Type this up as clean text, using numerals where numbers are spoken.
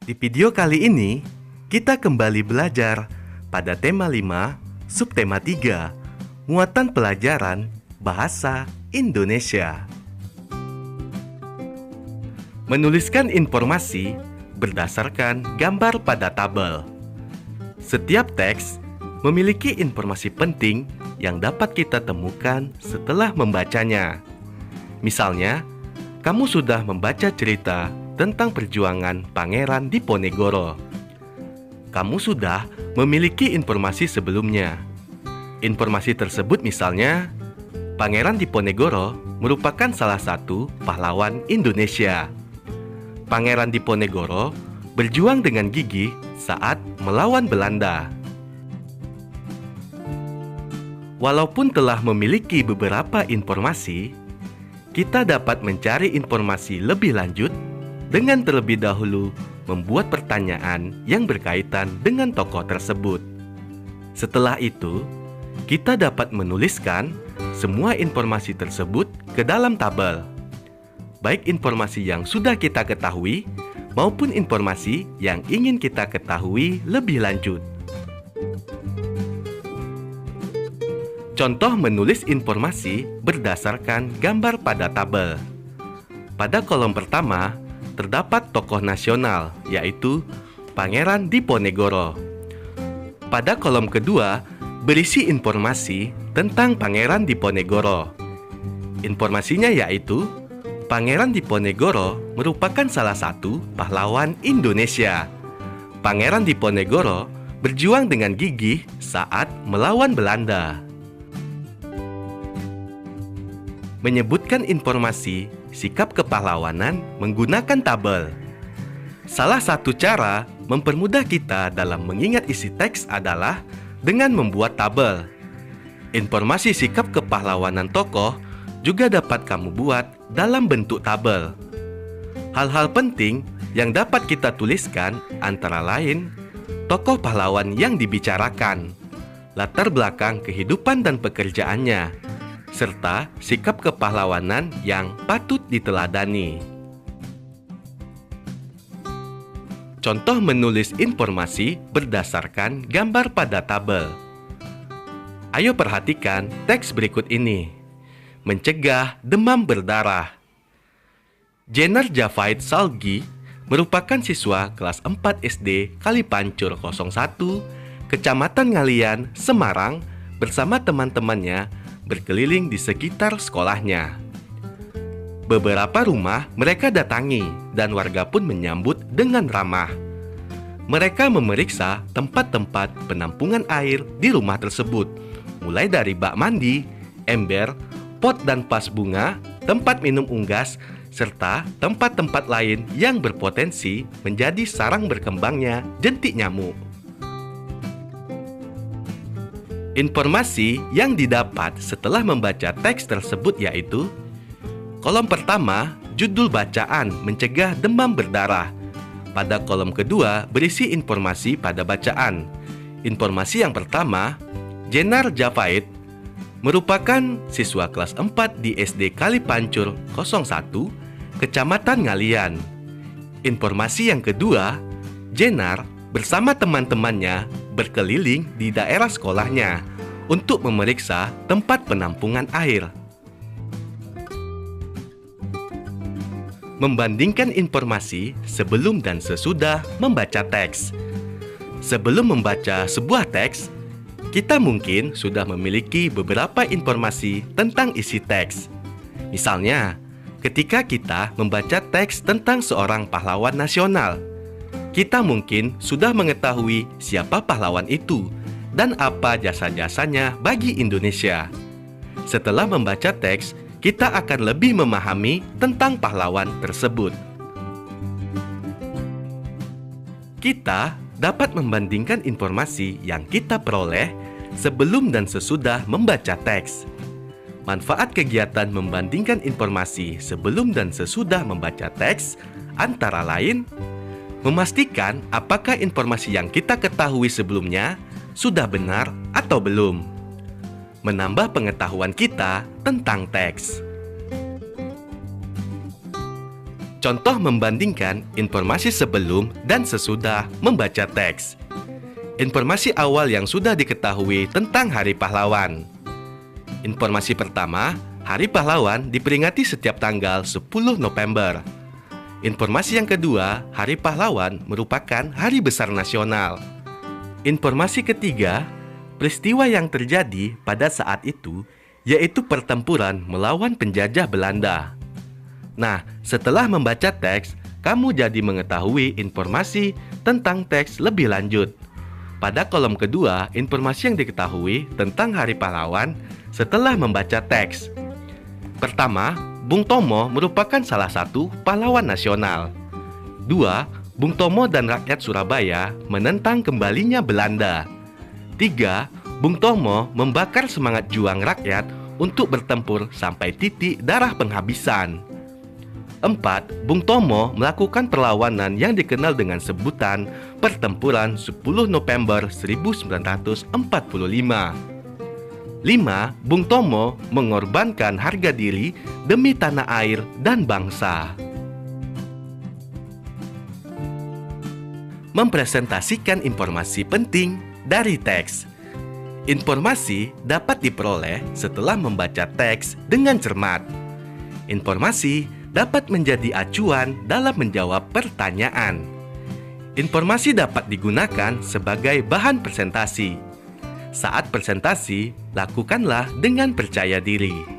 Di video kali ini, kita kembali belajar pada tema 5, subtema 3, muatan pelajaran Bahasa Indonesia. Menuliskan informasi berdasarkan gambar pada tabel. Setiap teks memiliki informasi penting yang dapat kita temukan setelah membacanya. Misalnya, kamu sudah membaca cerita tentang perjuangan Pangeran Diponegoro. Kamu sudah memiliki informasi sebelumnya. Informasi tersebut misalnya, Pangeran Diponegoro merupakan salah satu pahlawan Indonesia. Pangeran Diponegoro berjuang dengan gigih saat melawan Belanda. Walaupun telah memiliki beberapa informasi, kita dapat mencari informasi lebih lanjut dengan terlebih dahulu membuat pertanyaan yang berkaitan dengan tokoh tersebut. Setelah itu, kita dapat menuliskan semua informasi tersebut ke dalam tabel. Baik informasi yang sudah kita ketahui maupun informasi yang ingin kita ketahui lebih lanjut. Contoh menulis informasi berdasarkan gambar pada tabel. Pada kolom pertama, terdapat tokoh nasional, yaitu Pangeran Diponegoro. Pada kolom kedua, berisi informasi tentang Pangeran Diponegoro. Informasinya yaitu, Pangeran Diponegoro merupakan salah satu pahlawan Indonesia. Pangeran Diponegoro berjuang dengan gigih saat melawan Belanda. Menyebutkan informasi sikap kepahlawanan menggunakan tabel. Salah satu cara mempermudah kita dalam mengingat isi teks adalah dengan membuat tabel. Informasi sikap kepahlawanan tokoh juga dapat kamu buat dalam bentuk tabel. Hal-hal penting yang dapat kita tuliskan antara lain tokoh pahlawan yang dibicarakan, latar belakang kehidupan dan pekerjaannya, serta sikap kepahlawanan yang patut diteladani. Contoh menulis informasi berdasarkan gambar pada tabel. Ayo perhatikan teks berikut ini. Mencegah demam berdarah. Jenar Javaid Salgi merupakan siswa kelas 4 SD Kalipancur 01, Kecamatan Ngalian, Semarang, bersama teman-temannya berkeliling di sekitar sekolahnya. Beberapa rumah mereka datangi dan warga pun menyambut dengan ramah. Mereka memeriksa tempat-tempat penampungan air di rumah tersebut, mulai dari bak mandi, ember, pot dan vas bunga, tempat minum unggas, serta tempat-tempat lain yang berpotensi menjadi sarang berkembangnya jentik nyamuk. Informasi yang didapat setelah membaca teks tersebut yaitu kolom pertama, judul bacaan mencegah demam berdarah. Pada kolom kedua, berisi informasi pada bacaan. Informasi yang pertama, Jenar Javaid merupakan siswa kelas 4 di SD Kalipancur 01, Kecamatan Ngalian. Informasi yang kedua, Jenar bersama teman-temannya berkeliling di daerah sekolahnya untuk memeriksa tempat penampungan air. Membandingkan informasi sebelum dan sesudah membaca teks. Sebelum membaca sebuah teks, kita mungkin sudah memiliki beberapa informasi tentang isi teks. Misalnya, ketika kita membaca teks tentang seorang pahlawan nasional, kita mungkin sudah mengetahui siapa pahlawan itu dan apa jasa-jasanya bagi Indonesia. Setelah membaca teks, kita akan lebih memahami tentang pahlawan tersebut. Kita dapat membandingkan informasi yang kita peroleh sebelum dan sesudah membaca teks. Manfaat kegiatan membandingkan informasi sebelum dan sesudah membaca teks antara lain memastikan apakah informasi yang kita ketahui sebelumnya sudah benar atau belum. Menambah pengetahuan kita tentang teks. Contoh membandingkan informasi sebelum dan sesudah membaca teks. Informasi awal yang sudah diketahui tentang Hari Pahlawan. Informasi pertama, Hari Pahlawan diperingati setiap tanggal 10 November. Informasi yang kedua, Hari Pahlawan merupakan hari besar nasional. Informasi ketiga, peristiwa yang terjadi pada saat itu yaitu pertempuran melawan penjajah Belanda. Nah, setelah membaca teks, kamu jadi mengetahui informasi tentang teks lebih lanjut. Pada kolom kedua, informasi yang diketahui tentang Hari Pahlawan setelah membaca teks. Pertama, Bung Tomo merupakan salah satu pahlawan nasional. 2. Bung Tomo dan rakyat Surabaya menentang kembalinya Belanda. 3. Bung Tomo membakar semangat juang rakyat untuk bertempur sampai titik darah penghabisan. 4. Bung Tomo melakukan perlawanan yang dikenal dengan sebutan Pertempuran 10 November 1945. 5. Bung Tomo mengorbankan harga diri demi tanah air dan bangsa. Mempresentasikan informasi penting dari teks. Informasi dapat diperoleh setelah membaca teks dengan cermat. Informasi dapat menjadi acuan dalam menjawab pertanyaan. Informasi dapat digunakan sebagai bahan presentasi. Saat presentasi, lakukanlah dengan percaya diri.